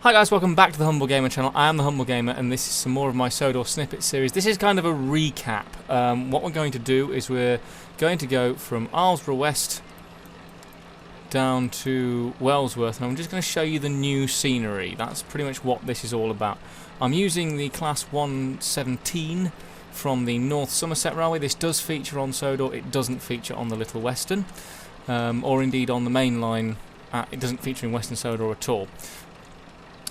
Hi guys, welcome back to the Humble Gamer channel. I am the Humble Gamer and this is some more of my Sodor Snippets series. This is kind of a recap. What we're going to do is we're going to go from Arlesburgh West down to Wellsworth, and I'm just going to show you the new scenery. That's pretty much what this is all about. I'm using the Class 117 from the North Somerset Railway. This does feature on Sodor, it doesn't feature on the Little Western, or indeed on the main line. It doesn't feature in Western Sodor at all.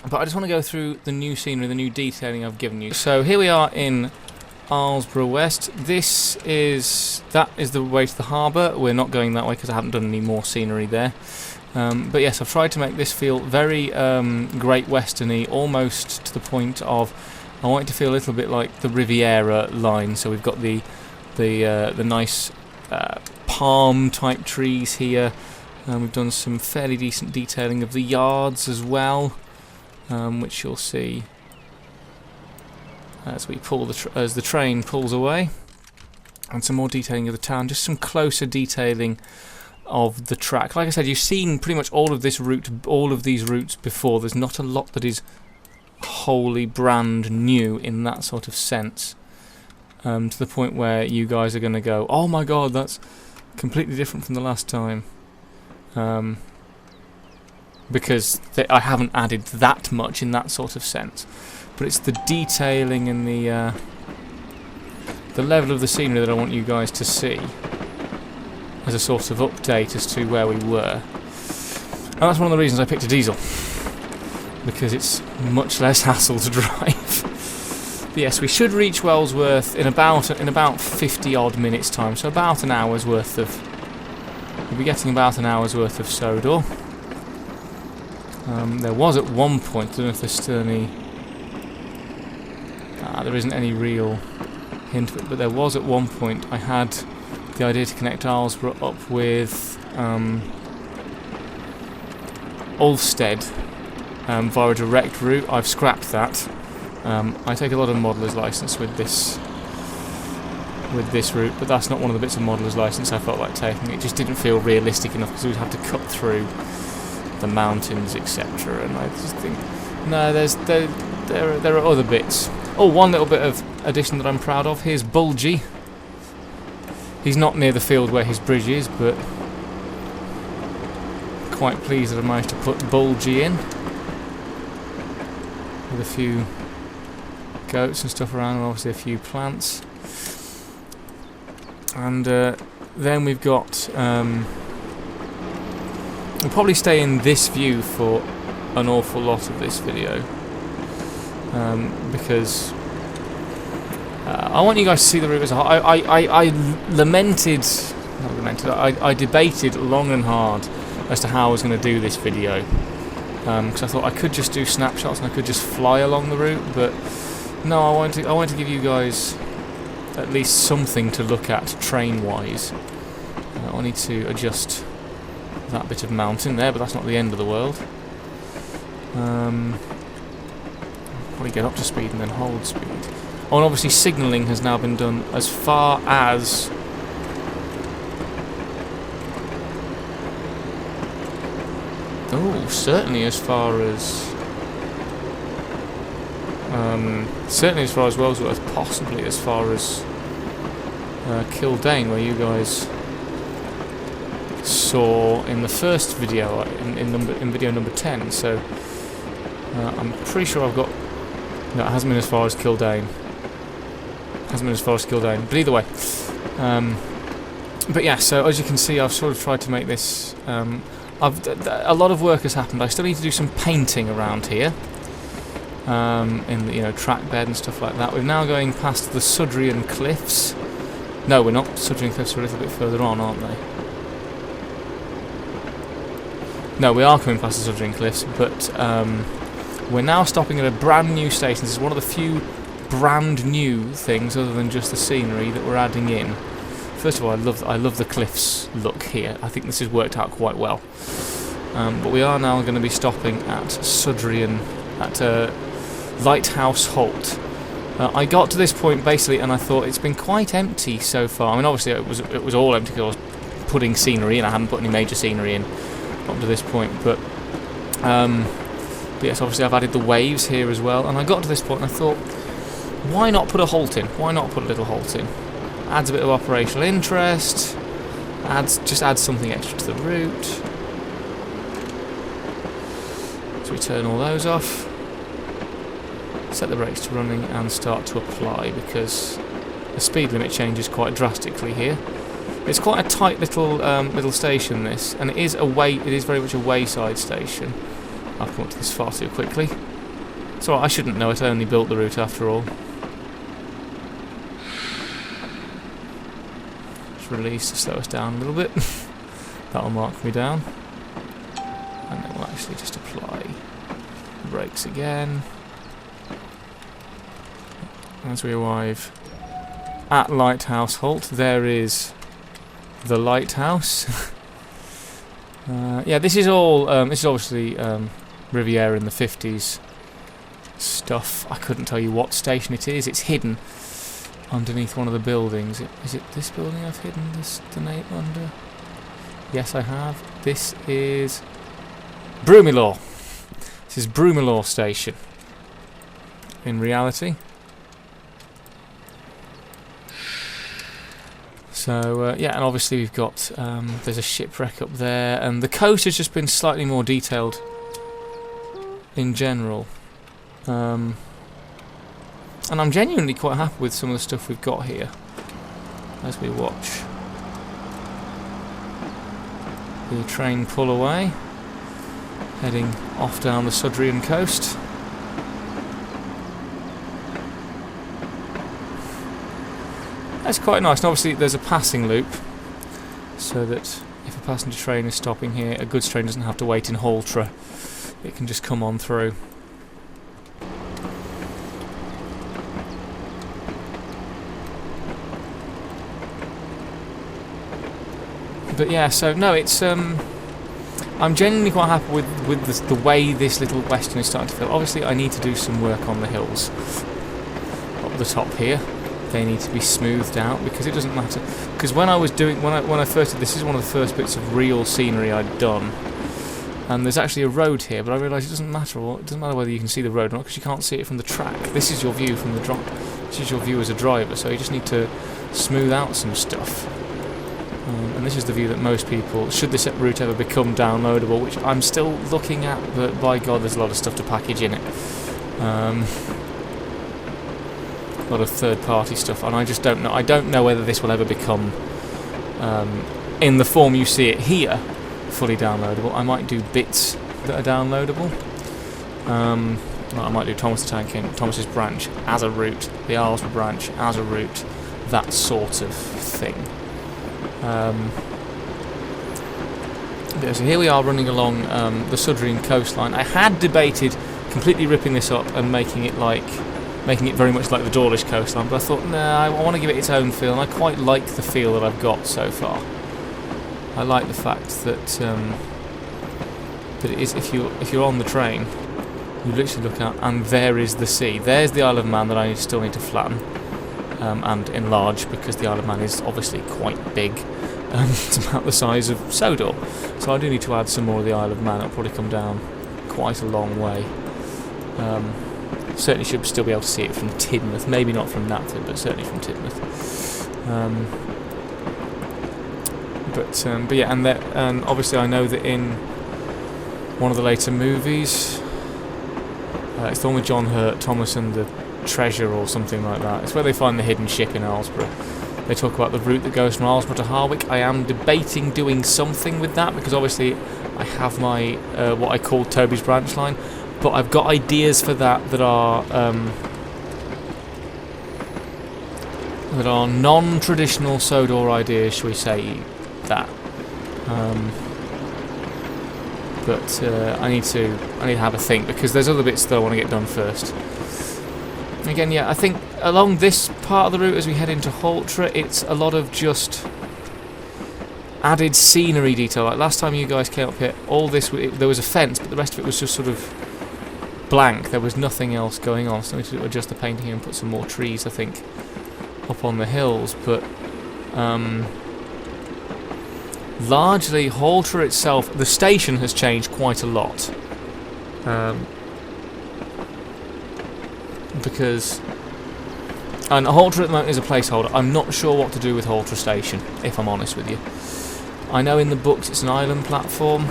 But I just want to go through the new scenery, the new detailing I've given you. So here we are in Arlesburgh West. That is the way to the harbour. We're not going that way because I haven't done any more scenery there. But yes, I've tried to make this feel very Great Western-y, almost to the point of I want it to feel a little bit like the Riviera line. So we've got the nice palm type trees here. We've done some fairly decent detailing of the yards as well. Which you'll see as we pull as the train pulls away, and some more detailing of the town, just some closer detailing of the track. Like I said, you've seen pretty much all of these routes before. There's not a lot that is wholly brand new in that sort of sense, to the point where you guys are going to go, "Oh my God, that's completely different from the last time." Because I haven't added that much in that sort of sense, but it's the detailing and the level of the scenery that I want you guys to see as a sort of update as to where we were. And that's one of the reasons I picked a diesel, because it's much less hassle to drive. But yes, we should reach Wellsworth in about 50 odd minutes time, so about an hour's worth of. We'll be getting about an hour's worth of Sodor. There was at one point, I don't know if there's still any. There isn't any real hint of it, but there was at one point. I had the idea to connect Arlesburgh up with Ulfstead via a direct route. I've scrapped that. I take a lot of modeller's license with this route, but that's not one of the bits of modeller's license I felt like taking. It just didn't feel realistic enough because we'd have to cut through the mountains, etc. And I just think, no, there are other bits. Oh, one little bit of addition that I'm proud of. Here's Bulgy. He's not near the field where his bridge is, but quite pleased that I managed to put Bulgy in with a few goats and stuff around, and obviously a few plants. And then we've got. We'll probably stay in this view for an awful lot of this video, because I want you guys to see the route as a whole. I debated long and hard as to how I was going to do this video, because I thought I could just do snapshots and I could just fly along the route, but no, I want to give you guys at least something to look at train-wise. I need to adjust that bit of mountain there, but that's not the end of the world. Probably get up to speed and then hold speed. Oh, and obviously signalling has now been done as far as certainly as far as Wellsworth, possibly as far as Kildane, where you guys saw in the first video, in video number 10. So I'm pretty sure I've got. No, it hasn't been as far as Kildane. But either way. But yeah, so as you can see, I've sort of tried to make this. A lot of work has happened. I still need to do some painting around here, in the track bed and stuff like that. We're now going past the Sodrian Cliffs. No, we're not. Sodrian Cliffs are a little bit further on, aren't they? No, we are coming past the Sodrian Cliffs, but we're now stopping at a brand new station. This is one of the few brand new things, other than just the scenery, that we're adding in. First of all, I love the cliffs look here. I think this has worked out quite well. But we are now going to be stopping at Sodrian, at a Lighthouse Halt. I got to this point basically, and I thought it's been quite empty so far. I mean, obviously it was all empty because I was putting scenery in. I haven't put any major scenery in up to this point, but But yes, obviously I've added the waves here as well, and I got to this point and I thought, why not put a halt in? Why not put a little halt in? Adds a bit of operational interest, just adds something extra to the route. So we turn all those off, set the brakes to running and start to apply, because the speed limit changes quite drastically here. It's quite a tight little station, this, and it is very much a wayside station. I've come up to this far too quickly. It's alright, I shouldn't know it, I only built the route after all. Just release to slow us down a little bit. That'll mark me down. And then we'll actually just apply the brakes again. As we arrive at Lighthouse Halt, there is the lighthouse. Yeah, this is all. This is obviously Riviera in the 50s stuff. I couldn't tell you what station it is. It's hidden underneath one of the buildings. Is it this building I've hidden the name under? Yes, I have. This is Broomielaw. This is Broomielaw Station. In reality. So, yeah, and obviously we've got, there's a shipwreck up there, and the coast has just been slightly more detailed in general. And I'm genuinely quite happy with some of the stuff we've got here, as we watch the train pull away, heading off down the Sodrian coast. That's quite nice, and obviously there's a passing loop, so that if a passenger train is stopping here, a goods train doesn't have to wait in Awdry. It can just come on through. But yeah, so no, it's I'm genuinely quite happy with the way this little western is starting to feel. Obviously, I need to do some work on the hills up the top here. They need to be smoothed out, because it doesn't matter. Because when I first did this is one of the first bits of real scenery I'd done, and there's actually a road here, but I realised it doesn't matter. It doesn't matter whether you can see the road or not, because you can't see it from the track. This is your view from the drop. This is your view as a driver, so you just need to smooth out some stuff. And this is the view that most people, should this route ever become downloadable, which I'm still looking at, but by God, there's a lot of stuff to package in it. A lot of third-party stuff, and I just don't know. I don't know whether this will ever become, in the form you see it here, fully downloadable. I might do bits that are downloadable. Well, I might do Thomas the Tank King, Thomas's branch as a route, the Arlesburgh branch as a route, that sort of thing. Yeah, so here we are running along the Sodrian coastline. I had debated completely ripping this up and making it very much like the Dawlish coastline, but I thought, nah, I want to give it its own feel, and I quite like the feel that I've got so far. I like the fact that it is, if you're on the train, you literally look out, and there is the sea. There's the Isle of Man that I still need to flatten and enlarge, because the Isle of Man is obviously quite big. It's about the size of Sodor, so I do need to add some more of the Isle of Man. It'll probably come down quite a long way. Certainly should still be able to see it from Tidmouth, maybe not from Mattel, but certainly from Tidmouth. But yeah, and obviously I know that in one of the later movies, it's the one with John Hurt, Thomas and the Treasure or something like that. It's where they find the hidden ship in Arlesburgh. They talk about the route that goes from Arlesburgh to Harwich. I am debating doing something with that, because obviously I have my what I call Toby's branch line. But I've got ideas for that are non-traditional Sodor ideas, shall we say that? But I need to have a think, because there's other bits that I want to get done first. Again, yeah, I think along this part of the route as we head into Awdry, it's a lot of just added scenery detail. Like last time you guys came up here, all this there was a fence, but the rest of it was just sort of blank. There was nothing else going on, so I need to adjust the painting and put some more trees, I think, up on the hills. But largely Awdry itself, the station has changed quite a lot. because... And Awdry at the moment is a placeholder. I'm not sure what to do with Awdry Station, if I'm honest with you. I know in the books it's an island platform,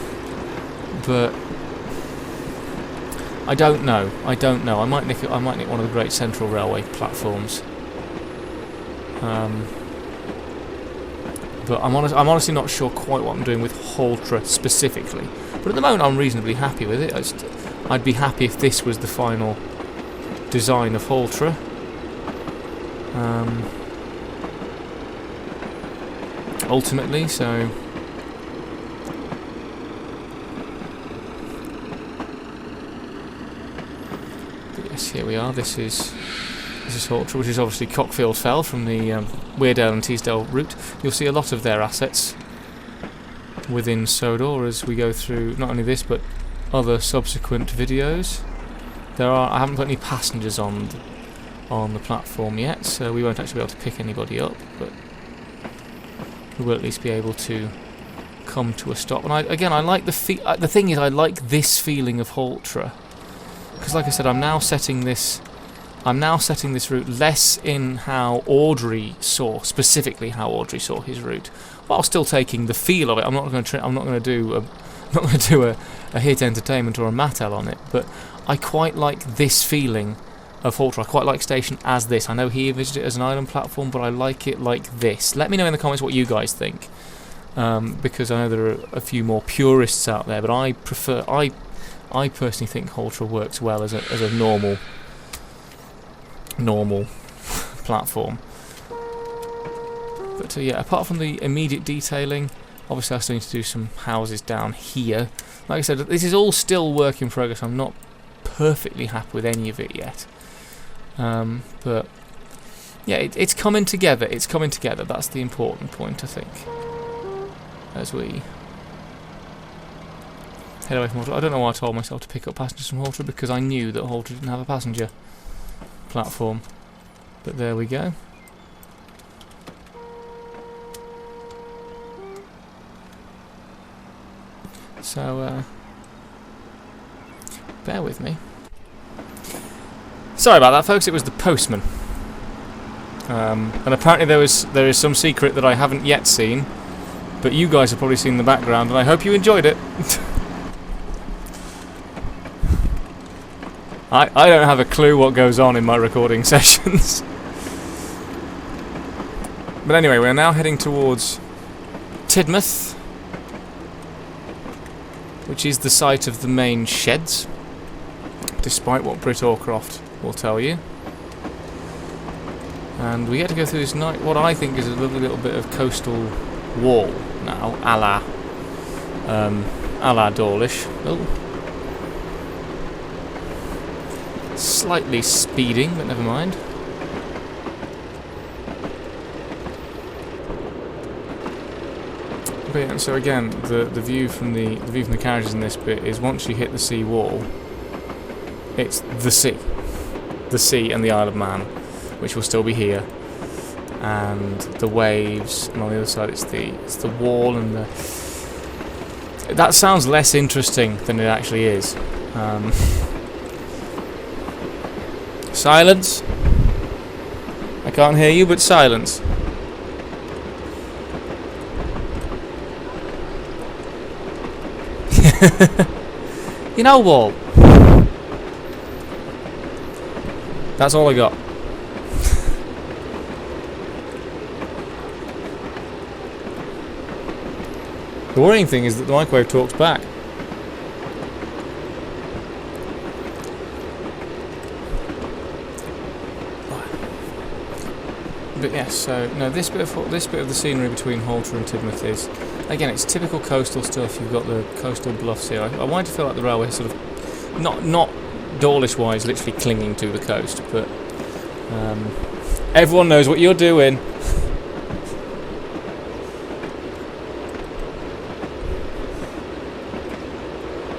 but I don't know. I don't know. I might nick one of the Great Central Railway platforms. But I'm honestly not sure quite what I'm doing with Awdry specifically. But at the moment I'm reasonably happy with it. I'd be happy if this was the final design of Awdry. Ultimately, so... But yes, here we are. This is Awdry, which is obviously Cockfield Fell from the Weardale and Teesdale route. You'll see a lot of their assets within Sodor as we go through not only this but other subsequent videos. I haven't put any passengers on the platform yet, so we won't actually be able to pick anybody up, but we will at least be able to come to a stop. And I like the thing is I like this feeling of Awdry, because like I said, I'm now setting this route less in how Awdry saw his route, while still taking the feel of it. I'm not going to do a Hit Entertainment or a Mattel on it, but I quite like this feeling of Awdry. I quite like Station as this. I know he envisioned it as an island platform, but I like it like this. Let me know in the comments what you guys think, because I know there are a few more purists out there, but I personally think Awdry works well as a normal platform. But yeah, apart from the immediate detailing, obviously I still need to do some houses down here. Like I said, this is all still work in progress. I'm not perfectly happy with any of it yet. But yeah, it's coming together. It's coming together. That's the important point, I think. As we head away from Awdry. I don't know why I told myself to pick up passengers from Awdry, because I knew that Awdry didn't have a passenger platform. But there we go. So bear with me. Sorry about that, folks. It was the postman. And apparently there is some secret that I haven't yet seen, but you guys have probably seen the background, and I hope you enjoyed it. I don't have a clue what goes on in my recording sessions. But anyway, we're now heading towards Tidmouth, which is the site of the main sheds, despite what Britt Allcroft will tell you. And we get to go through this what I think is a lovely little bit of coastal wall now, a la Dawlish. Oh. Slightly speeding, but never mind. But yeah, so again, the view from the carriages in this bit is once you hit the sea wall, it's the sea and the Isle of Man, which will still be here, and the waves, and on the other side it's the wall and the. That sounds less interesting than it actually is. Silence. I can't hear you, but silence. You know, Wall. That's all I got. The worrying thing is that the microwave talks back. But yes, so no, this bit of the scenery between Awdry and Tidmouth is, again, it's typical coastal stuff. You've got the coastal bluffs here. I wanted to feel like the railway is sort of not Dawlish-wise, literally clinging to the coast, but everyone knows what you're doing.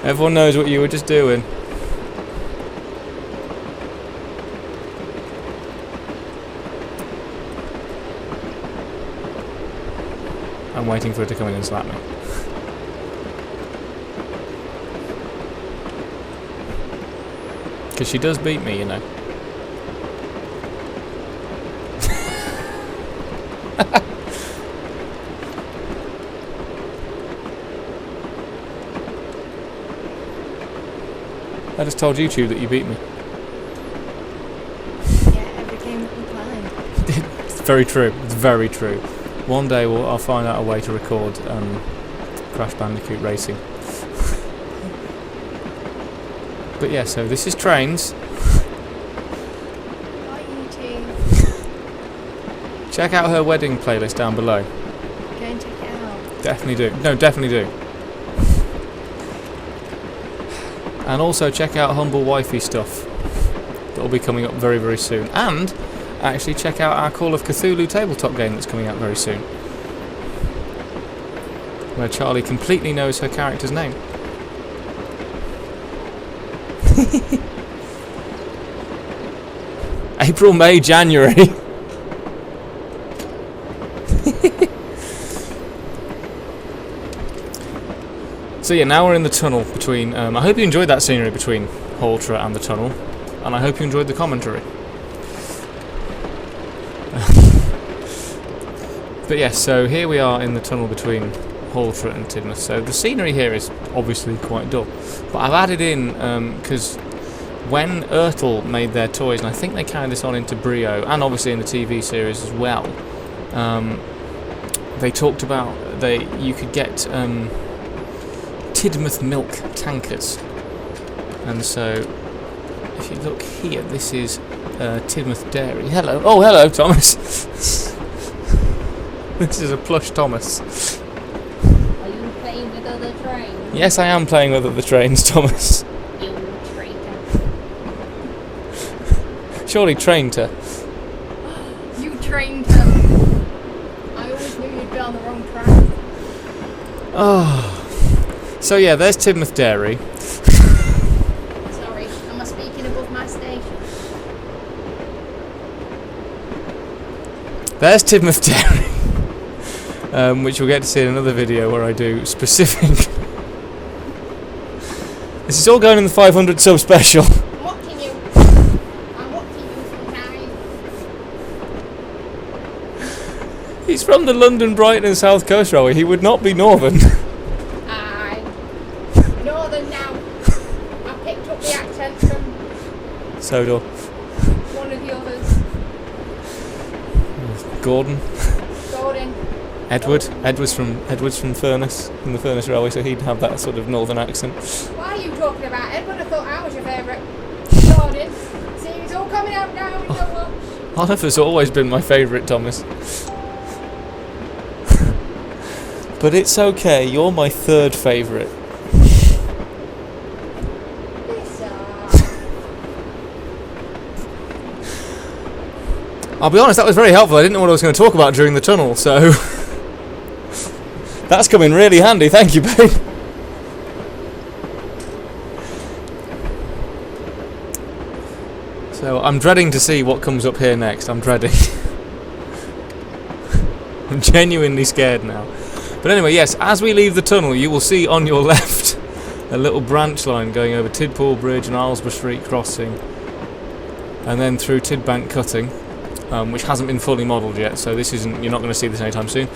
Everyone knows what you were just doing. I'm waiting for it to come in and slap me. Because she does beat me, you know. I just told YouTube that you beat me. Yeah, every game that we play. It's very true. It's very true. One day I'll find out a way to record Crash Bandicoot Racing. But yeah, so this is Trains. Bye, YouTube. Check out her wedding playlist down below. Go and check it out. Definitely do. No, definitely do. And also check out Humble Wifey stuff. That'll be coming up very, very soon. And actually check out our Call of Cthulhu tabletop game that's coming out very soon. Where Charlie completely knows her character's name. April, May, January. So yeah, now we're in the tunnel between... I hope you enjoyed that scenery between Awdry and the tunnel. And I hope you enjoyed the commentary. But yes, so here we are in the tunnel between Awdry and Tidmouth. So the scenery here is obviously quite dull. But I've added in, because when Ertl made their toys, and I think they carried this on into Brio, and obviously in the TV series as well, they talked about you could get Tidmouth milk tankers. And so if you look here, this is Tidmouth Dairy. Hello. Oh, hello, Thomas. This is a plush Thomas. Are you playing with other trains? Yes, I am playing with other trains, Thomas. You traitor. Surely trained her. You trained her. I always knew you'd be on the wrong track. Oh. So yeah, there's Tidmouth Dairy. Sorry, am I speaking above my station? There's Tidmouth Dairy. Which we'll get to see in another video where I do specific. This is all going in the 500 sub special. I'm watching you. I'm watching you sometimes. He's from the London, Brighton and South Coast Railway. He would not be Northern. Aye. Northern now. I picked up the accent from Sodor. one of the others. Gordon. Gordon. Edward's from Furness, from the Furness Railway, so he'd have that sort of northern accent. Why are you talking about Edward? I thought I was your favourite. Gordon. See, it's all coming out now. You know what? Oliver's always been my favourite, Thomas. But it's okay, you're my third favourite. I'll be honest, that was very helpful. I didn't know what I was going to talk about during the tunnel, so... That's come in really handy, thank you, babe. So, I'm dreading to see what comes up here next. I'm dreading. I'm genuinely scared now. But anyway, yes, as we leave the tunnel, you will see on your left a little branch line going over Tidpool Bridge and Arlesburgh Street crossing, and then through Tidbank Cutting. Which hasn't been fully modelled yet, so this isn't. You're not going to see this anytime soon.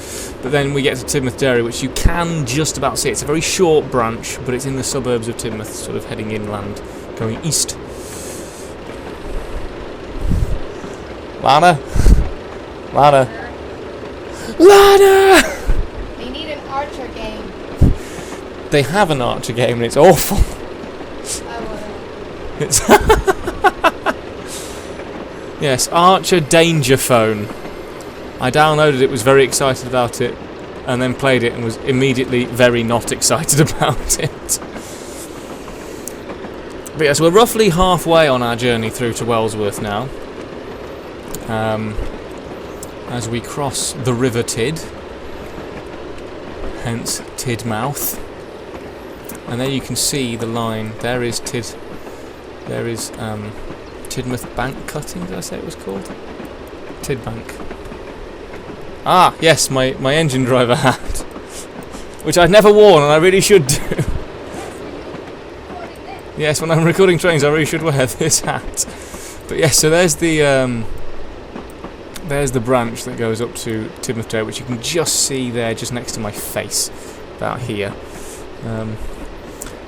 But then we get to Tidmouth Dairy, which you can just about see. It's a very short branch, but it's in the suburbs of Tidmouth, sort of heading inland, going east. Lana! They need an Archer game. They have an Archer game, and it's awful. I want it. It's yes, Archer Danger Phone. I downloaded it, was very excited about it, and then played it and was immediately very not excited about it. But yes, we're roughly halfway on our journey through to Wellsworth now. As we cross the River Tid, hence Tidmouth. And there you can see the line. There is Tidmouth Bank Cutting, did I say it was called? Tidbank. Ah, yes, my engine driver hat. Which I've never worn and I really should do. Yes, when I'm recording trains, I really should wear this hat. But yes, so there's the branch that goes up to Tidmouth Day, which you can just see there, just next to my face, about here. Now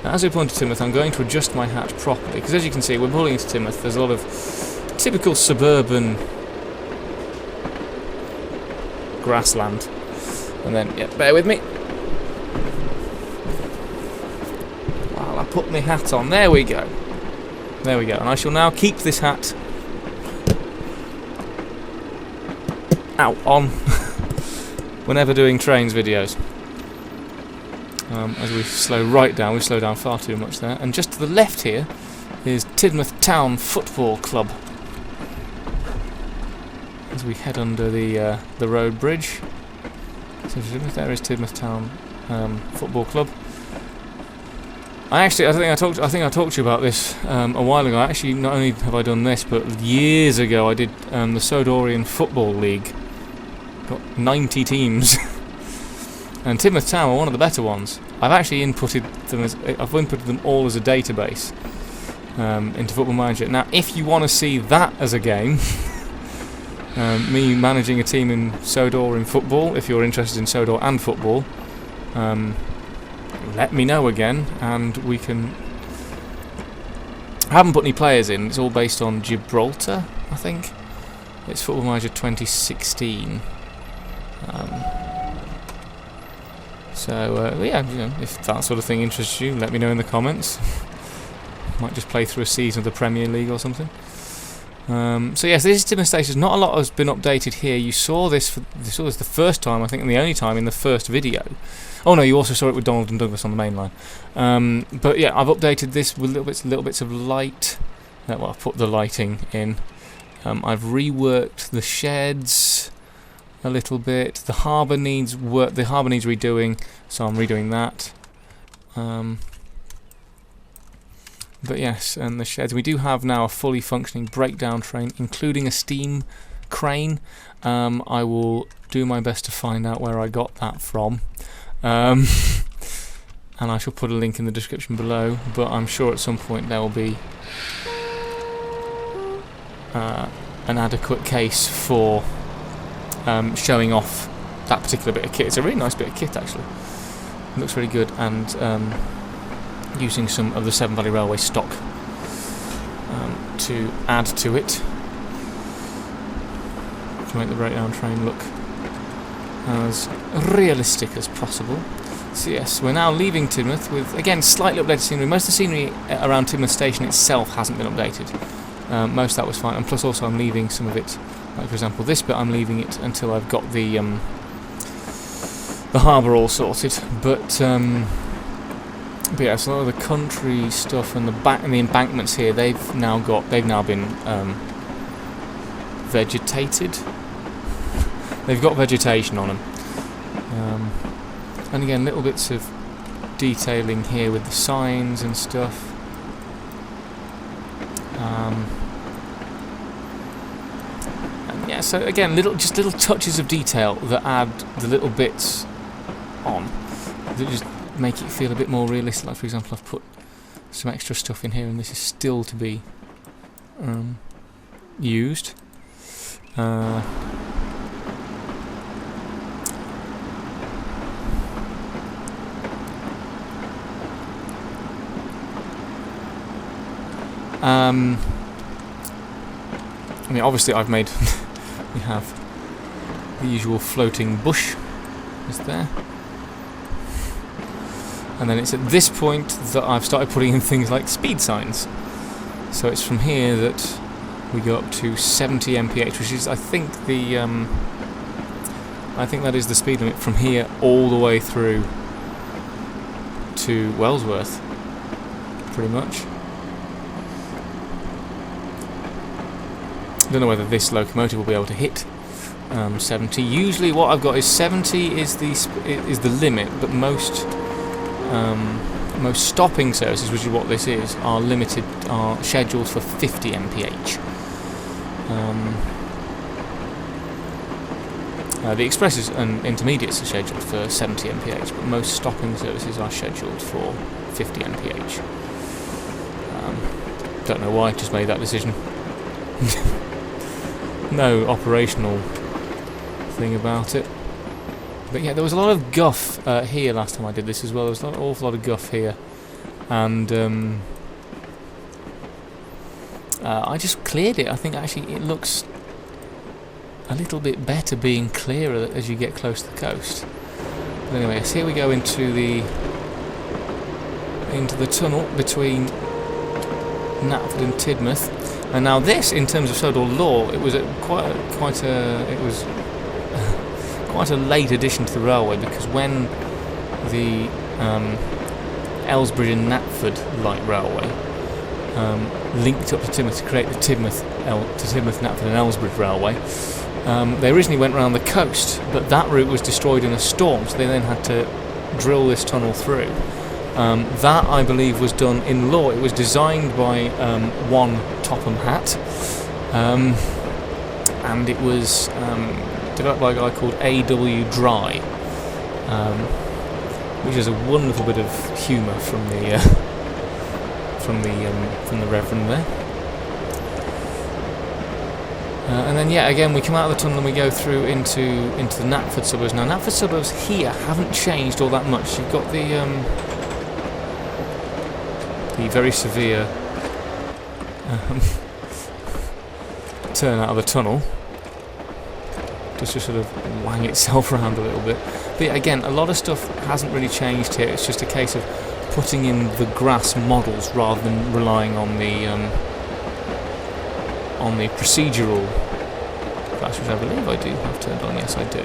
as we point to Tidmouth, I'm going to adjust my hat properly, because as you can see, we're pulling into Tidmouth. There's a lot of typical suburban grassland. And then, yeah, bear with me. While I put my hat on, there we go. There we go, and I shall now keep this hat out on whenever doing trains videos. As we slow right down, we slow down far too much there. And just to the left here is Tidmouth Town Football Club. As we head under the road bridge, so there is Tidmouth Town Football Club. I think I talked to you about this a while ago. Actually, not only have I done this, but years ago I did the Sodorian Football League. Got 90 teams, and Tidmouth Town were one of the better ones. I've actually inputted them all as a database into Football Manager. Now, if you want to see that as a game, me managing a team in Sodor in football, if you're interested in Sodor and football, let me know again, and we can. I haven't put any players in. It's all based on Gibraltar, I think. It's Football Manager 2016. Yeah, you know, if that sort of thing interests you, let me know in the comments. Might just play through a season of the Premier League or something. So yes, this is Tidmouth Station. Not a lot has been updated here. You saw this the first time, I think, and the only time in the first video. Oh no, you also saw it with Donald and Douglas on the main line. But yeah, I've updated this with little bits of light. Well, I've put the lighting in. I've reworked the sheds a little bit. The harbour needs work. The harbour needs redoing, so I'm redoing that. But yes, and the sheds. We do have now a fully functioning breakdown train, including a steam crane. I will do my best to find out where I got that from. And I shall put a link in the description below, but I'm sure at some point there will be an adequate case for showing off that particular bit of kit. It's a really nice bit of kit, actually. It looks really good, and using some of the Severn Valley Railway stock to add to it to make the breakdown train look as realistic as possible. So yes, we're now leaving Tidmouth with, again, slightly updated scenery. Most of the scenery around Tidmouth Station itself hasn't been updated. Most of that was fine, and plus also I'm leaving some of it, like for example this bit, I'm leaving it until I've got the harbour all sorted. But yeah, so a lot of the country stuff and the embankments here, they've now been vegetated. They've got vegetation on them. And again, little bits of detailing here with the signs and stuff. And yeah, so again, just little touches of detail that add the little bits on that just make it feel a bit more realistic. Like for example, I've put some extra stuff in here, and this is still to be used. I mean, obviously I've made we have the usual floating bush is there, and then it's at this point that I've started putting in things like speed signs. So it's from here that we go up to 70 mph, which is I think that is the speed limit from here all the way through to Wellsworth, pretty much. I don't know whether this locomotive will be able to hit 70. Usually what I've got is 70 is the limit, but most stopping services, which is what this is, are scheduled for 50 mph. The expresses and intermediates are scheduled for 70 mph, but most stopping services are scheduled for 50 mph. Don't know why, just made that decision. No operational thing about it. But yeah, there was a lot of guff here last time I did this as well. There was an awful lot of guff here. And I just cleared it. I think actually it looks a little bit better being clearer as you get close to the coast. But anyway, so here we go into the tunnel between Knapford and Tidmouth. And now this, in terms of Sodor lore, it was quite a late addition to the railway, because when the Aylesbury and Knapford light railway linked up to Tidmouth to create the Tidmouth, Knapford and Aylesbury railway, they originally went round the coast, but that route was destroyed in a storm, so they then had to drill this tunnel through. That, I believe, was done in law. It was designed by one Topham Hatt, and it was developed by a guy called Awdry, which is a wonderful bit of humour from the Reverend there. And then yeah, again we come out of the tunnel and we go through into the Knapford suburbs. Now Knapford suburbs here haven't changed all that much. You've got the very severe turn out of the tunnel. Just to sort of wang itself around a little bit. But yeah, again, a lot of stuff hasn't really changed here. It's just a case of putting in the grass models rather than relying on the procedural grass, which I believe I do have turned on. Yes, I do.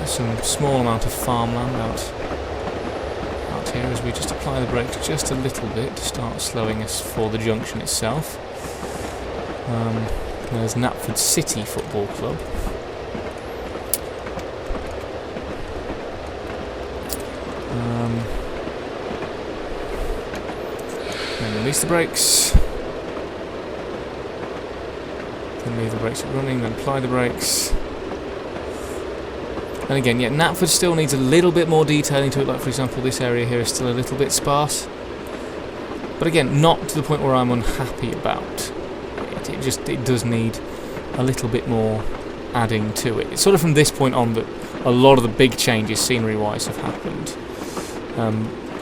Some small amount of farmland out here as we just apply the brakes just a little bit to start slowing us for the junction itself. There's Knapford City Football Club. Then release the brakes. Then leave the brakes running, then apply the brakes. And again, yeah, Knapford still needs a little bit more detailing to it, like for example this area here is still a little bit sparse. But again, not to the point where I'm unhappy about. It does need a little bit more adding to it. It's sort of from this point on that a lot of the big changes scenery-wise have happened.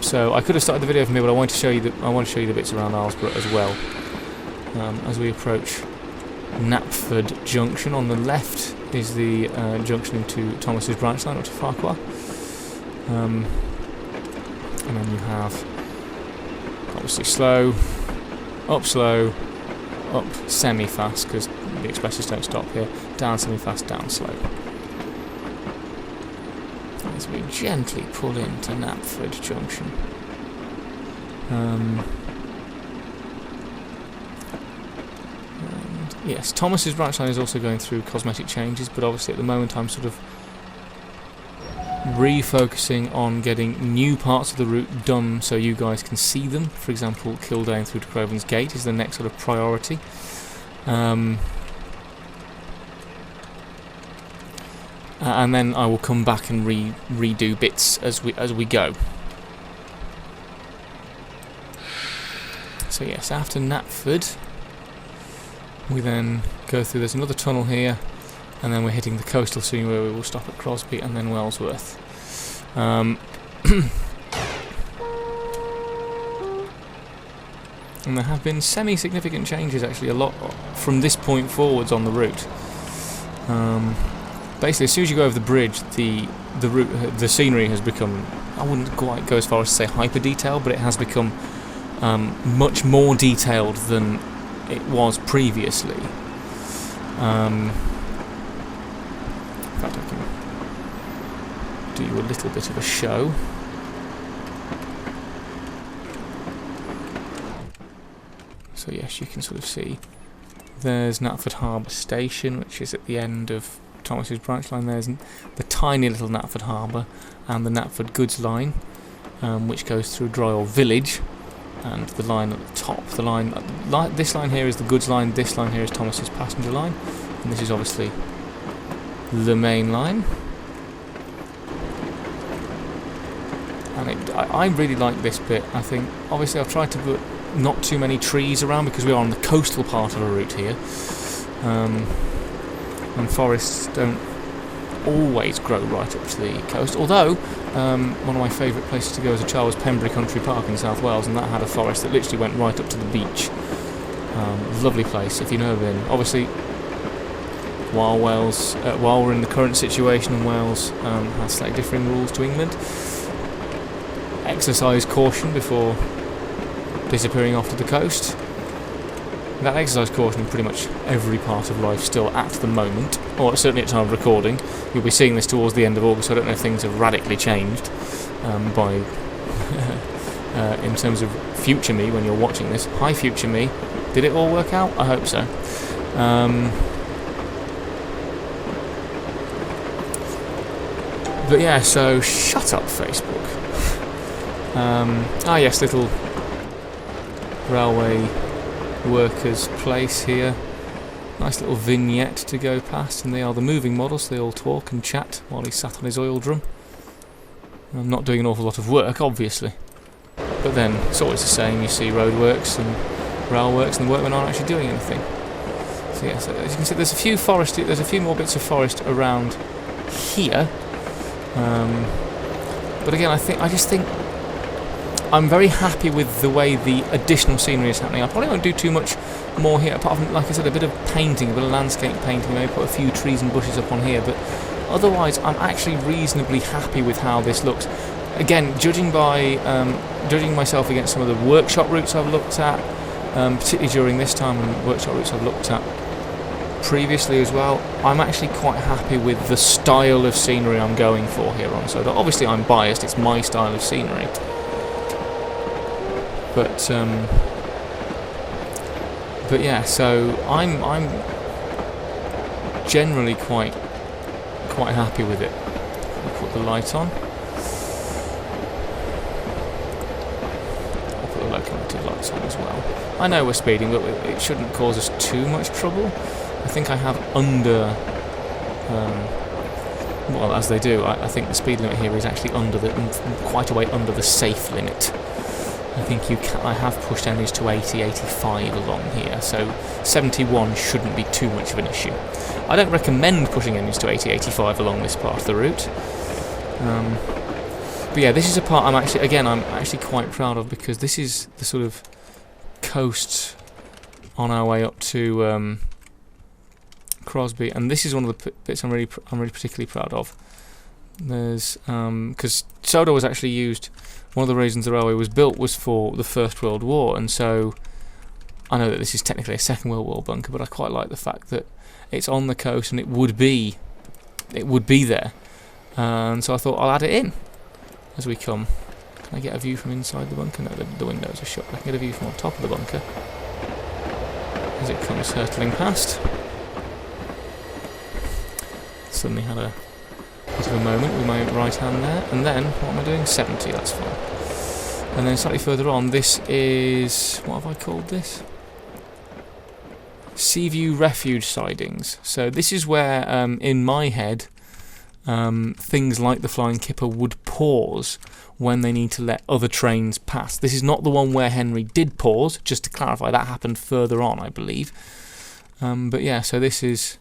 So I could have started the video from here, but I want to show you the bits around Arlesburgh as well. As we approach Knapford Junction, on the left is the junction into Thomas's branch line up to Farquhar. And then you have obviously slow, up, semi-fast, because the expresses don't stop here, down semi-fast, down slow. As we gently pull into Knapford Junction. Yes, Thomas's branch line is also going through cosmetic changes, but obviously at the moment I'm sort of refocusing on getting new parts of the route done so you guys can see them. For example, Kildane through to Crovan's Gate is the next sort of priority. And then I will come back and redo bits as we go. So yes, after Knapford, we then go through. There's another tunnel here, and then we're hitting the coastal scene where we will stop at Crosby and then Wellsworth. And there have been semi-significant changes, actually, a lot from this point forwards on the route. Basically, as soon as you go over the bridge, the scenery has become, I wouldn't quite go as far as to say hyper detailed, but it has become much more detailed than it was previously. In fact, I can do you a little bit of a show. So yes, you can sort of see there's Knapford Harbour Station, which is at the end of Thomas's branch line. There's the tiny little Knapford Harbour and the Knapford Goods line, which goes through Dryall Village. And the line at the top, this line here is the goods line, this line here is Thomas's passenger line, and this is obviously the main line. and I really like this bit. I think, obviously, I've tried to put not too many trees around because we are on the coastal part of a route here, and forests don't always grow right up to the coast, although one of my favourite places to go as a child was Pembury Country Park in South Wales, and that had a forest that literally went right up to the beach. Lovely place if you've never been. Obviously, while we're in the current situation in Wales, has slightly differing rules to England. Exercise caution before disappearing off to the coast. That exercise caution in pretty much every part of life still at the moment, or certainly at time of recording. You'll be seeing this towards the end of August, so I don't know if things have radically changed in terms of future me when you're watching this. Hi future me, did it all work out? I hope so. But yeah, so shut up Facebook. Yes, little railway workers' place here. Nice little vignette to go past, and they are the moving models. They all talk and chat while he's sat on his oil drum. I'm not doing an awful lot of work, obviously, but then it's always the same. You see roadworks and rail works, and the workmen aren't actually doing anything. So yeah, so as you can see, there's a few more bits of forest around here. But again, I just think I'm very happy with the way the additional scenery is happening. I probably won't do too much more here, apart from, like I said, a bit of painting, a bit of landscape painting, maybe put a few trees and bushes up on here, but otherwise I'm actually reasonably happy with how this looks. Again, judging myself against some of the workshop routes I've looked at, particularly during this time, and workshop routes I've looked at previously as well, I'm actually quite happy with the style of scenery I'm going for here on Sodor. Obviously I'm biased, it's my style of scenery. But yeah, so I'm generally quite happy with it. I'll put the light on. I'll put the locomotive lights on as well. I know we're speeding, but it shouldn't cause us too much trouble. I think I have under, well, as they do, I think the speed limit here is actually quite a way under the safe limit. I think I have pushed enemies to 80, 85 along here, so 71 shouldn't be too much of an issue. I don't recommend pushing enemies to 80, 85 along this part of the route. But yeah, this is a part I'm actually quite proud of, because this is the sort of coast on our way up to Crosby, and this is one of the bits I'm really particularly proud of. There's because Sodor was actually used. One of the reasons the railway was built was for the First World War, and so I know that this is technically a Second World War bunker, but I quite like the fact that it's on the coast and it would be there. And so I thought I'll add it in as we come. Can I get a view from inside the bunker? No, the windows are shut. I can get a view from on top of the bunker as it comes hurtling past. Suddenly had a bit of a moment with my right hand there, and then what am I doing? 70, that's fine. And then slightly further on, this is, what have I called this? Seaview Refuge Sidings. So this is where, in my head, things like the Flying Kipper would pause when they need to let other trains pass. This is not the one where Henry did pause, just to clarify. That happened further on, I believe. But yeah, so this is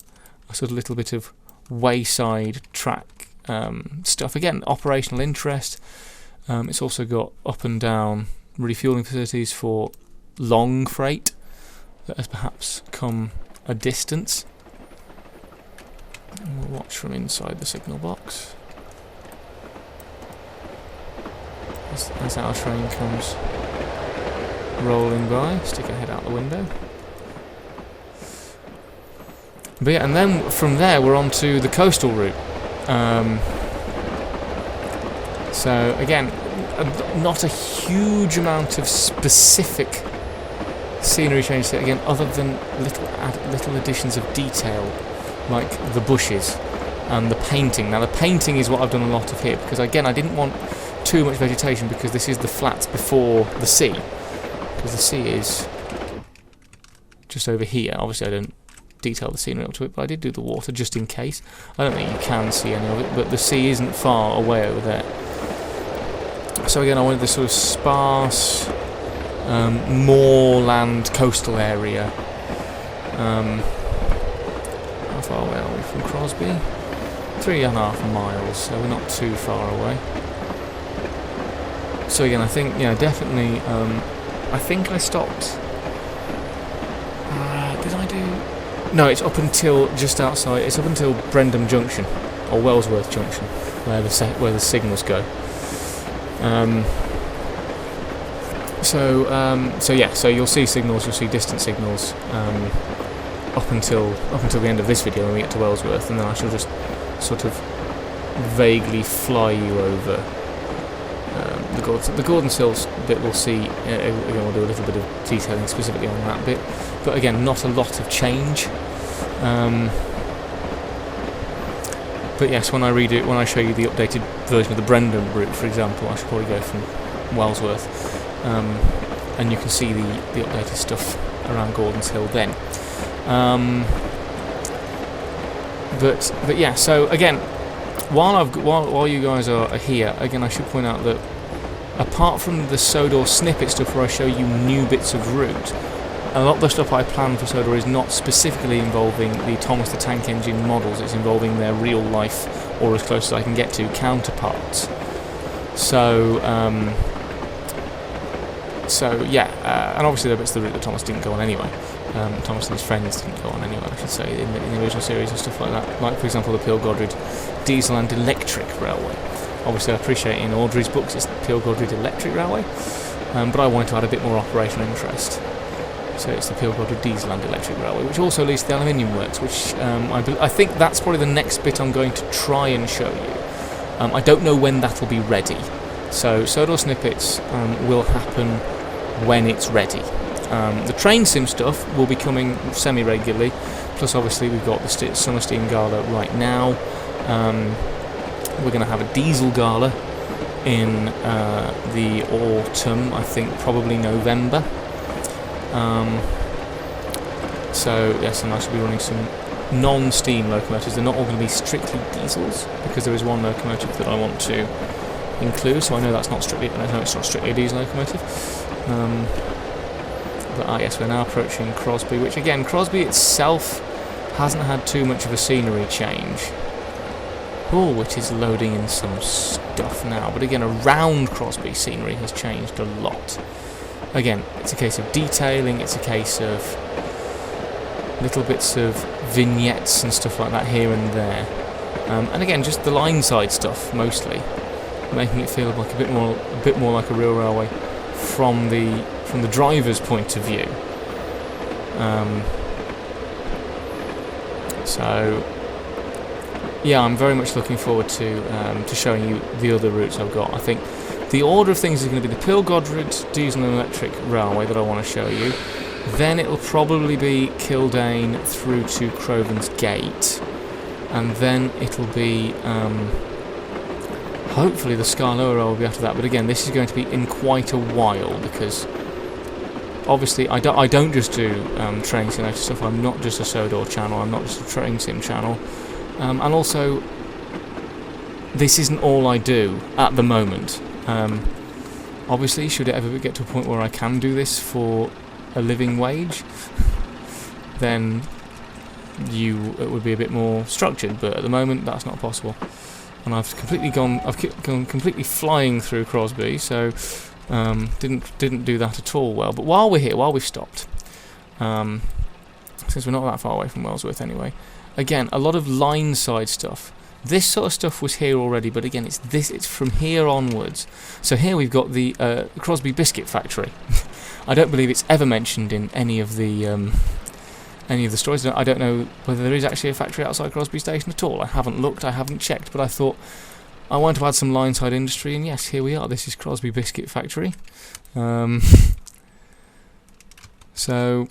a sort of little bit of wayside track stuff. Again, operational interest. It's also got up and down refueling facilities for long freight that has perhaps come a distance. And we'll watch from inside the signal box as our train comes rolling by. Stick our head out the window. But yeah, and then from there we're on to the coastal route. So again, not a huge amount of specific scenery changes here, again, other than little additions of detail, like the bushes and the painting. Now the painting is what I've done a lot of here, because again I didn't want too much vegetation, because this is the flats before the sea, because the sea is just over here. Obviously I don't detail the scenery up to it, but I did do the water just in case. I don't think you can see any of it, but the sea isn't far away over there. So again, I wanted this sort of sparse, moorland coastal area. How far away are we from Crosby? 3.5 miles, so we're not too far away. So again, I think, yeah, definitely, I think I stopped. Did I do? No, it's up until just outside. It's up until Brendam Junction or Wellsworth Junction, where the signals go. So yeah, so you'll see signals, you'll see distant signals up until the end of this video when we get to Wellsworth, and then I shall just sort of vaguely fly you over the Gordon Sills bit. We'll see. Again, we'll do a little bit of detailing specifically on that bit, but again, not a lot of change. But yes, when I show you the updated version of the Brendam route, for example, I should probably go from Wellsworth, and you can see the updated stuff around Gordon's Hill then. But yeah, so again, while you guys are here, again, I should point out that apart from the Sodor snippet stuff where I show you new bits of route, a lot of the stuff I plan for Sodor is not specifically involving the Thomas the Tank Engine models. It's involving their real life, or as close as I can get to, counterparts. So yeah, and obviously there are bits of the route that Thomas didn't go on anyway. Thomas and his friends didn't go on anyway, I should say, in the original series and stuff like that. Like, for example, the Peel-Godred diesel and electric railway. Obviously, I appreciate in Awdry's books it's the Peel-Godred electric railway, but I wanted to add a bit more operational interest. So it's the Peel-Godred diesel and electric railway, which also leads to the aluminium works, which I think that's probably the next bit I'm going to try and show you. I don't know when that'll be ready. So Sodor Snippets will happen when it's ready. The train sim stuff will be coming semi-regularly, plus obviously we've got the Summer Steam Gala right now. We're going to have a diesel gala in the autumn, I think probably November. So yes, and I should be running some non-steam locomotives. They're not all going to be strictly diesels, because there is one locomotive that I want to include, so I know it's not strictly a diesel locomotive. But yes, we're now approaching Crosby, which again, Crosby itself hasn't had too much of a scenery change. Oh, it is loading in some stuff now, but again, around Crosby, scenery has changed a lot. Again, it's a case of detailing, it's a case of little bits of vignettes and stuff like that here and there. And again, just the line side stuff mostly, making it feel like a bit more like a real railway from the driver's point of view. So yeah, I'm very much looking forward to showing you the other routes I've got. I think the order of things is going to be the Peel-Godred diesel and electric railway that I want to show you. Then it'll probably be Kildane through to Crovan's Gate, and then it'll be hopefully the Scarloa will be after that. But again, this is going to be in quite a while, because obviously I don't just do train simulator stuff. I'm not just a Sodor channel, I'm not just a train sim channel, and also this isn't all I do at the moment. Obviously, should it ever get to a point where I can do this for a living wage, then it would be a bit more structured, but at the moment that's not possible. And I've gone completely flying through Crosby, so didn't do that at all well. But while we're here, while we've stopped, since we're not that far away from Wellsworth anyway, again, a lot of line side stuff. This sort of stuff was here already, but again, it's from here onwards. So here we've got the Crosby Biscuit Factory. I don't believe it's ever mentioned in any of the stories. I don't know whether there is actually a factory outside Crosby Station at all. I haven't looked, I haven't checked, but I thought I wanted to add some line side industry, and yes, here we are. This is Crosby Biscuit Factory. So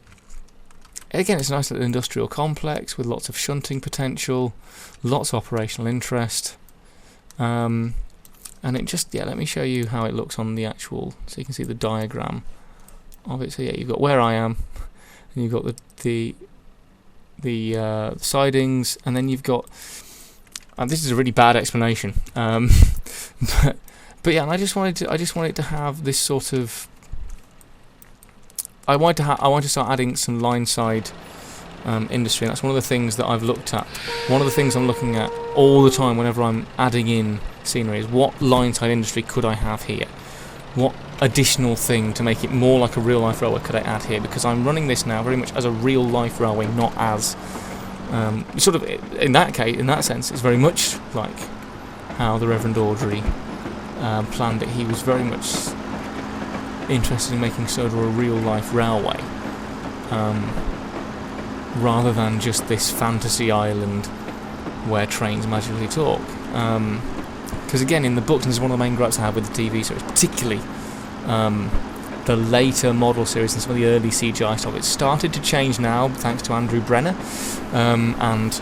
again, it's a nice little industrial complex with lots of shunting potential, lots of operational interest, and it just, yeah, let me show you how it looks on the actual, so you can see the diagram of it. So yeah, you've got where I am, and you've got the sidings, and then you've got, this is a really bad explanation, but But yeah, and I just wanted to have this sort of. I want to start adding some line side industry, and that's one of the things that I've looked at. One of the things I'm looking at all the time whenever I'm adding in scenery is what line side industry could I have here? What additional thing to make it more like a real life railway could I add here? Because I'm running this now very much as a real life railway, not as sort of in that sense, it's very much like how the Reverend Awdry planned it. He was very much interested in making Sodor a real life railway, rather than just this fantasy island where trains magically talk. Because again, in the books, and this is one of the main gripes I have with the TV series, particularly the later model series and some of the early CGI stuff, it's started to change now thanks to Andrew Brenner and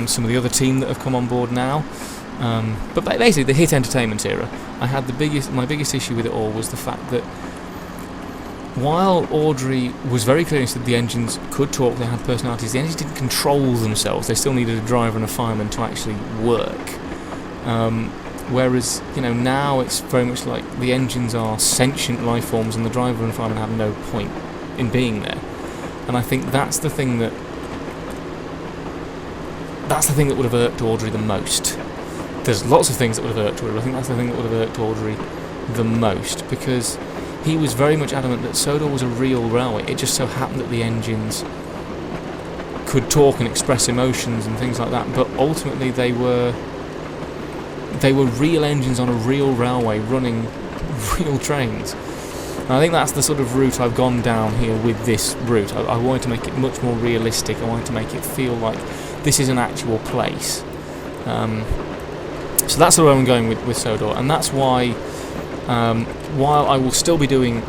some of the other team that have come on board now. But basically, the hit entertainment era, my biggest issue with it all was the fact that while Awdry was very clear that the engines could talk, they had personalities, the engines didn't control themselves. They still needed a driver and a fireman to actually work. Whereas, now it's very much like the engines are sentient life forms and the driver and fireman have no point in being there. And I think that's the thing that would have irked Awdry the most. There's lots of things that would have irked Awdry. I think that's the thing that would have irked Awdry the most, because he was very much adamant that Sodor was a real railway. It just so happened that the engines could talk and express emotions and things like that, but ultimately they were real engines on a real railway running real trains. And I think that's the sort of route I've gone down here with this route. I wanted to make it much more realistic. I wanted to make it feel like this is an actual place. So that's where I'm going with Sodor, and that's why while I will still be doing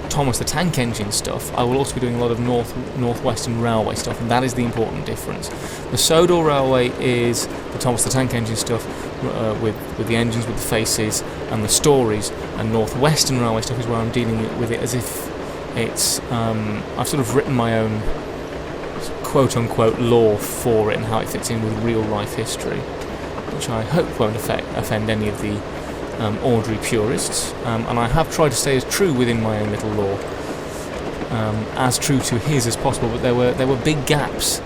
Thomas the Tank Engine stuff, I will also be doing a lot of Northwestern Railway stuff, and that is the important difference. The Sodor Railway is the Thomas the Tank Engine stuff with the engines, with the faces and the stories, and Northwestern Railway stuff is where I'm dealing with it as if it's I've sort of written my own quote-unquote lore for it and how it fits in with real-life history, which I hope won't offend any of the Awdry purists, and I have tried to stay as true within my own little lore, as true to his as possible. But there were big gaps,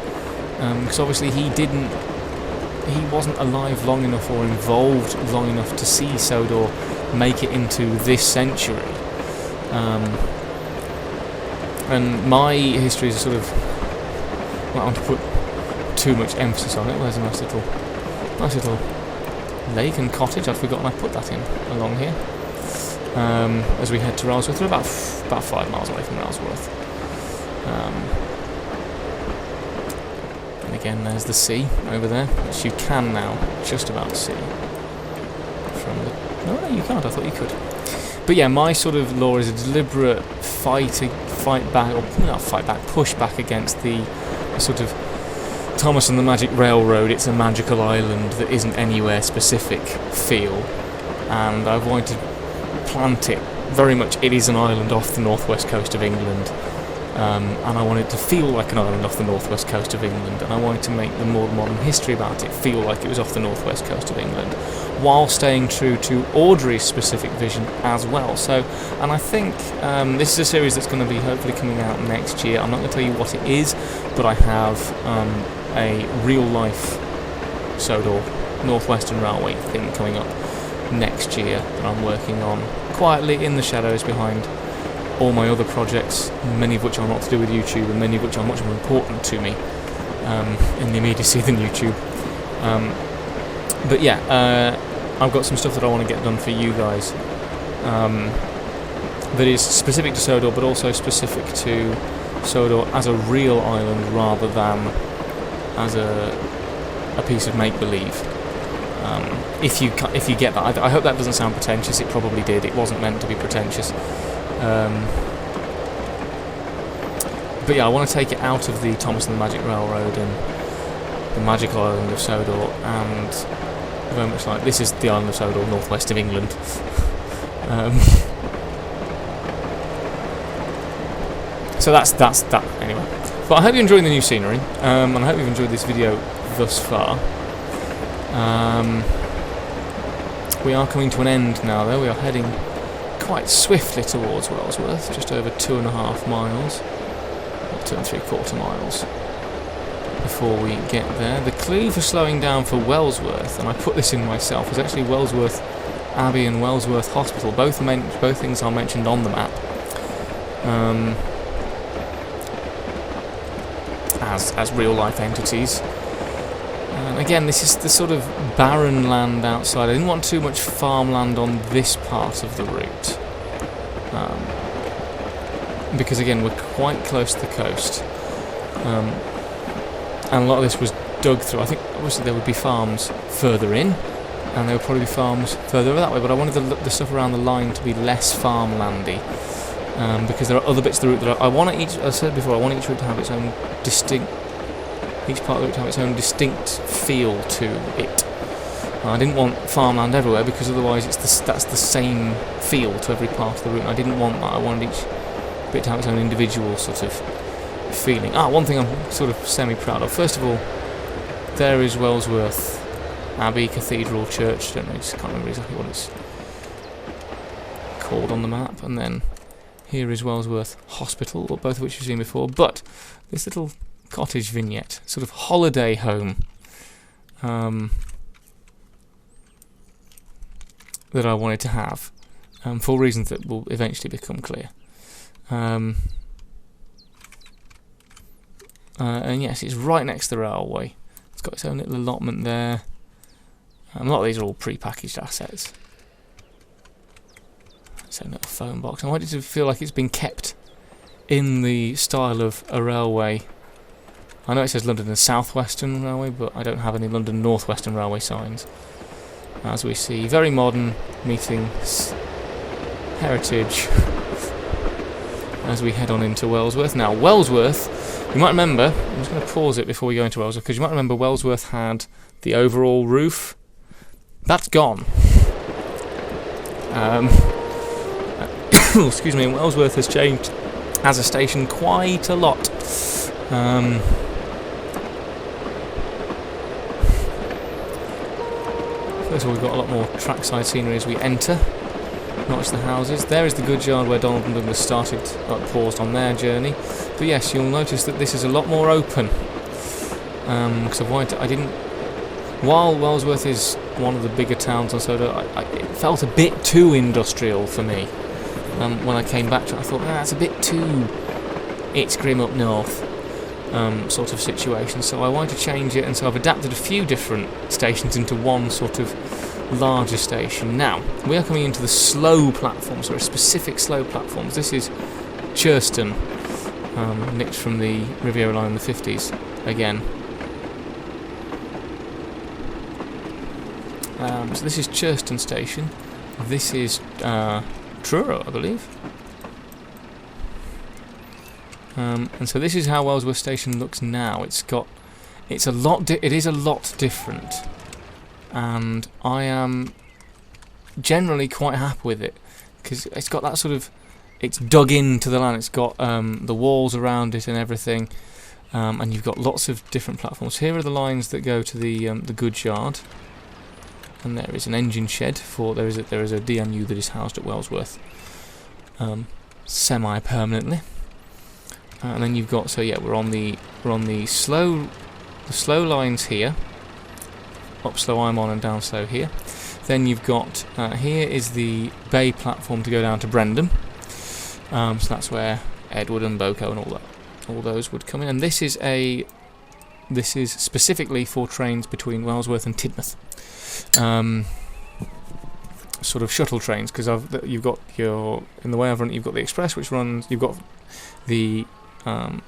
because obviously he wasn't alive long enough or involved long enough to see Sodor make it into this century. And my history is a sort of, I don't want to put too much emphasis on it. There's a nice little lake and cottage. I'd forgotten I put that in along here. As we head to Wellsworth, we're about 5 miles away from Wellsworth. And again, there's the sea over there, which you can now just about see from the. No, you can't. I thought you could. But yeah, my sort of lore is a deliberate push back against the sort of Thomas and the Magic Railroad. It's a magical island that isn't anywhere specific feel, and I've wanted to plant it very much. It is an island off the northwest coast of England, and I want it to feel like an island off the northwest coast of England, and I wanted to make the more modern history about it feel like it was off the northwest coast of England, while staying true to Awdry's specific vision as well. So, and I think this is a series that's going to be hopefully coming out next year. I'm not going to tell you what it is, but I have a real-life Sodor Northwestern Railway thing coming up next year that I'm working on quietly in the shadows behind all my other projects, many of which are not to do with YouTube and many of which are much more important to me in the immediacy than YouTube. But yeah, I've got some stuff that I want to get done for you guys that is specific to Sodor, but also specific to Sodor as a real island rather than as a piece of make-believe. If you get that, I hope that doesn't sound pretentious. It probably did. It wasn't meant to be pretentious. But yeah, I want to take it out of the Thomas and the Magic Railroad and the magical island of Sodor, and very much like this is the island of Sodor, northwest of England. So that's that anyway. But I hope you're enjoying the new scenery, and I hope you've enjoyed this video thus far. We are coming to an end now, though. We are heading quite swiftly towards Wellsworth, just over 2.5 miles, or 2 3/4 miles, before we get there. The clue for slowing down for Wellsworth, and I put this in myself, is actually Wellsworth Abbey and Wellsworth Hospital. Both things are mentioned on the map as real-life entities. Again, this is the sort of barren land outside. I didn't want too much farmland on this part of the route, because again, we're quite close to the coast, and a lot of this was dug through. I think obviously there would be farms further in, and there would probably be farms further that way, but I wanted the stuff around the line to be less farmlandy, because there are other bits of the route that I want each. As I said before, I want each route to have its own distinct. Each part of the route to have its own distinct feel to it. I didn't want farmland everywhere, because otherwise that's the same feel to every part of the route, and I didn't want that. I wanted each bit to have its own individual sort of feeling. One thing I'm sort of semi-proud of. First of all, there is Wellsworth Abbey, Cathedral, Church. I can't remember exactly what it's called on the map. And then here is Wellsworth Hospital, both of which you've seen before. But this little cottage vignette, sort of holiday home, that I wanted to have, for reasons that will eventually become clear. And yes, it's right next to the railway. It's got its own little allotment there. A lot of these are all pre-packaged assets. Its own little phone box. I want it to feel like it's been kept in the style of a railway. I know it says London and South Western Railway, but I don't have any London North Western Railway signs. As we see, very modern, meeting heritage as we head on into Wellsworth. Now, Wellsworth, you might remember, I'm just going to pause it before we go into Wellsworth, because you might remember Wellsworth had the overall roof. That's gone. Excuse me, Wellsworth has changed as a station quite a lot. First of all, we've got a lot more trackside scenery as we enter. Notice the houses. There is the goods yard where Donald and Douglas paused on their journey. But yes, you'll notice that this is a lot more open. Because while Wellsworth is one of the bigger towns on Sodor, it felt a bit too industrial for me. When I came back to it, I thought, that's a bit too It's Grim up north sort of situation. So I wanted to change it, and so I've adapted a few different stations into one sort of larger station. Now, we are coming into the slow platforms, or specific slow platforms. This is Churston, nicked from the Riviera line in the 50s again. So this is Churston station. This is Truro, I believe. And so this is how Wellsworth station looks now. It is a lot different, and I am generally quite happy with it, because it's got that sort of, it's dug into the land. It's got the walls around it and everything, and you've got lots of different platforms. Here are the lines that go to the goods yard, and there is an engine shed for there is a DMU that is housed at Wellsworth semi-permanently. And then you've got, so yeah, we're on the slow lines here, up slow I'm on and down slow here. Then you've got here is the bay platform to go down to Brendam. So that's where Edward and Boko and all those would come in. And this is specifically for trains between Wellsworth and Tidmouth. Sort of shuttle trains, because you've got in the way I've run it, you've got the express which runs. You've got the Wild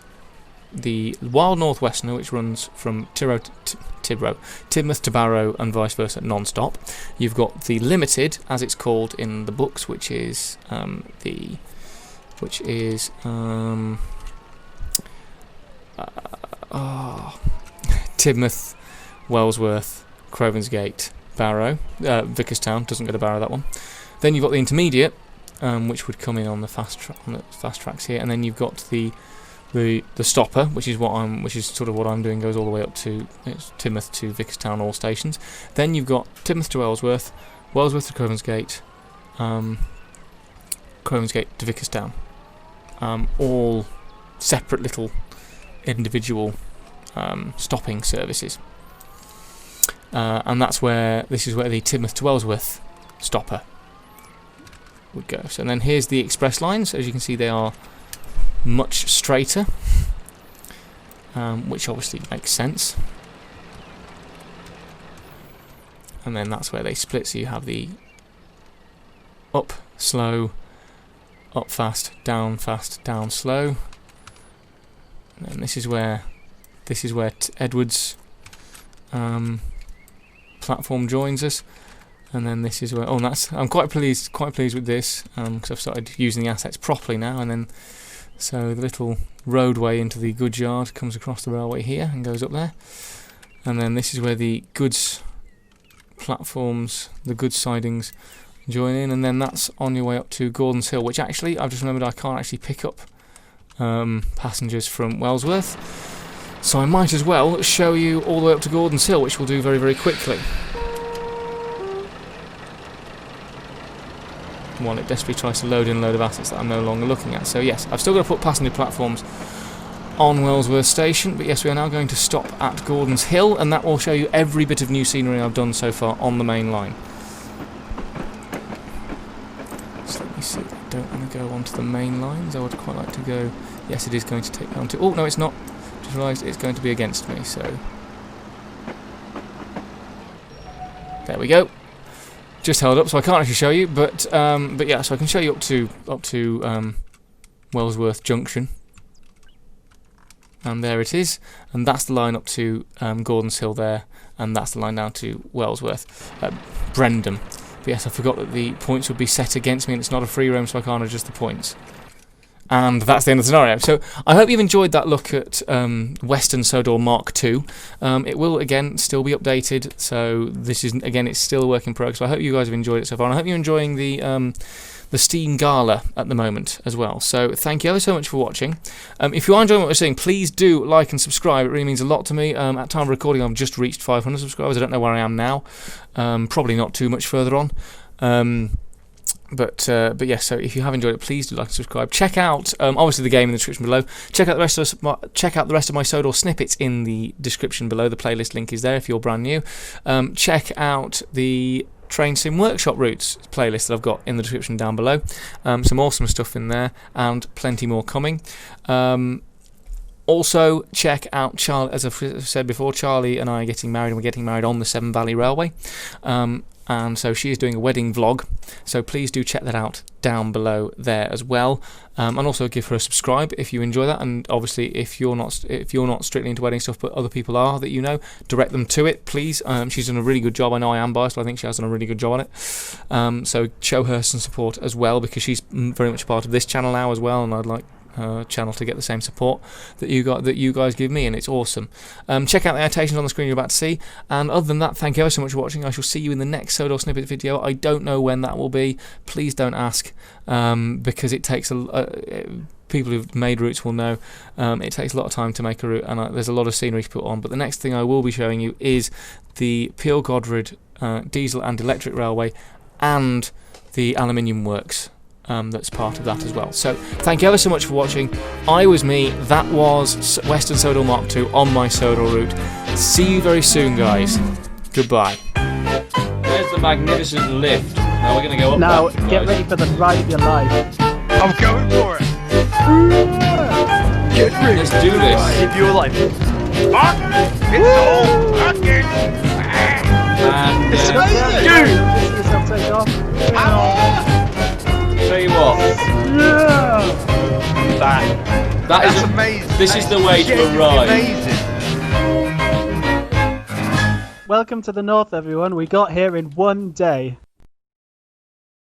Northwesterner, which runs from Tidmouth to Barrow and vice versa non-stop. You've got the Limited, as it's called in the books, which is Tidmouth, Wellsworth, Crovensgate, Barrow, Vickerstown doesn't go to Barrow, that one. Then you've got the Intermediate, which would come in on the fast tracks here, and then you've got the Stopper, which is sort of what I'm doing, goes all the way up to Tidmouth to Vickerstown, all stations. Then you've got Tidmouth to Wellsworth, Wellsworth to Crovan's Gate, Crovan's Gate to Vickerstown. All separate little individual stopping services. And this is where the Tidmouth to Wellsworth stopper would go. So then here's the express lines. As you can see, they are much straighter, which obviously makes sense. And then that's where they split, so you have the up, slow, up fast, down, slow. And then this is where Edward's platform joins us. And then this is where I'm quite pleased with this, because I've started using the assets properly now. And then so the little roadway into the goods yard comes across the railway here and goes up there. And then this is where the goods platforms, the goods sidings join in, and then that's on your way up to Gordon's Hill, which actually I've just remembered I can't actually pick up passengers from Wellsworth, so I might as well show you all the way up to Gordon's Hill, which we'll do very, very quickly. While it desperately tries to load in a load of assets that I'm no longer looking at. So yes, I've still got to put passenger platforms on Wellsworth Station, but yes, we are now going to stop at Gordon's Hill, and that will show you every bit of new scenery I've done so far on the main line. So let me see, I don't want to go onto the main lines, I would quite like to go, yes it is going to take me onto, oh no it's not, just realised it's going to be against me, so there we go. Just held up, so I can't actually show you, but yeah, so I can show you up to Wellsworth Junction. And there it is, and that's the line up to Gordon's Hill there, and that's the line down to Wellsworth, Brendam. But yes, I forgot that the points would be set against me, and it's not a free roam, so I can't adjust the points. And that's the end of the scenario. So I hope you've enjoyed that look at Western Sodor Mark II. It will again still be updated, so this is again it's still a work in progress. So I hope you guys have enjoyed it so far, and I hope you're enjoying the Steam Gala at the moment as well. So thank you ever so much for watching. If you are enjoying what we're seeing, please do like and subscribe. It really means a lot to me. At time of recording, I've just reached 500 subscribers. I don't know where I am now. Probably not too much further on. But yes, so if you have enjoyed it, please do like and subscribe. Check out obviously the game in the description below. Check out the rest of my Sodor snippets in the description below. The playlist link is there if you're brand new. Check out the Train Sim Workshop Routes playlist that I've got in the description down below. Some awesome stuff in there, and plenty more coming. Also, check out Charlie, as I've said before, Charlie and I are getting married, and we're getting married on the Severn Valley Railway. And so she is doing a wedding vlog, so please do check that out down below there as well, and also give her a subscribe if you enjoy that. And obviously, if you're not strictly into wedding stuff, but other people are that you know, direct them to it, please. She's done a really good job. I know I am biased, but I think she has done a really good job on it. So show her some support as well, because she's very much a part of this channel now as well, and I'd like channel to get the same support that you guys give me, and it's awesome. Check out the annotations on the screen you're about to see, and other than that, thank you ever so much for watching. I shall see you in the next Sodor snippet video. I don't know when that will be, please don't ask, because it takes people who've made routes will know it takes a lot of time to make a route, and there's a lot of scenery to put on. But the next thing I will be showing you is the Peel Godred diesel and electric railway, and the aluminium works that's part of that as well. So thank you ever so much for watching. I was me, that was Western Sodor Mark II on my Sodor route. See you very soon, guys. Goodbye. There's the magnificent lift. Now we're going to go up. Now get ready for the ride of your life. I'm going for it. Get ready. Let's do this. Give your life. Fuck! It's all fucking. And it's amazing. Tell you what. Yeah. That's amazing. This is the way to arrive. Amazing. Welcome to the north, everyone. We got here in one day.